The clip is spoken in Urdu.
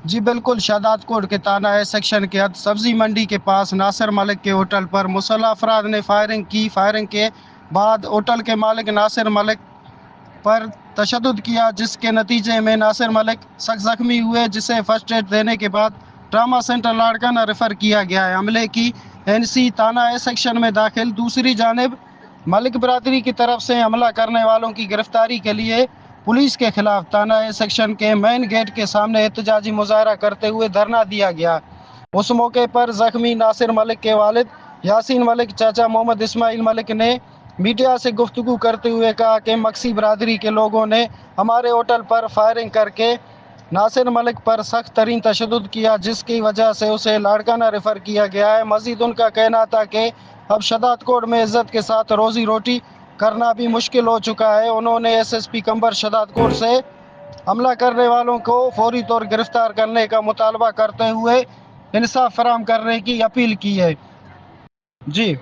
جی بالکل، شادات کوٹ کے تانہ سیکشن کے حد سبزی منڈی کے پاس ناصر ملک کے ہوٹل پر مسلح افراد نے فائرنگ کے بعد ہوٹل کے مالک ناصر ملک پر تشدد کیا، جس کے نتیجے میں ناصر ملک سخت زخمی ہوئے، جسے فرسٹ ایڈ دینے کے بعد ٹراما سینٹر لاڑکانہ ریفر کیا گیا ہے۔ عملے کی NC تانہ سیکشن میں داخل۔ دوسری جانب ملک برادری کی طرف سے حملہ کرنے والوں کی گرفتاری کے لیے پولیس کے خلاف تانہ سیکشن کے مین گیٹ کے سامنے احتجاجی مظاہرہ کرتے ہوئے دھرنا دیا گیا۔ اس موقع پر زخمی ناصر ملک کے والد یاسین ملک، چاچا محمد اسماعیل ملک نے میڈیا سے گفتگو کرتے ہوئے کہا کہ مکسی برادری کے لوگوں نے ہمارے ہوٹل پر فائرنگ کر کے ناصر ملک پر سخت ترین تشدد کیا، جس کی وجہ سے اسے لاڑکانہ ریفر کیا گیا ہے۔ مزید ان کا کہنا تھا کہ اب شادات کوٹ میں عزت کے ساتھ روزی روٹی کرنا بھی مشکل ہو چکا ہے۔ انہوں نے SP کمبر شادات کوٹ سے حملہ کرنے والوں کو فوری طور گرفتار کرنے کا مطالبہ کرتے ہوئے انصاف فراہم کرنے کی اپیل کی ہے۔ جی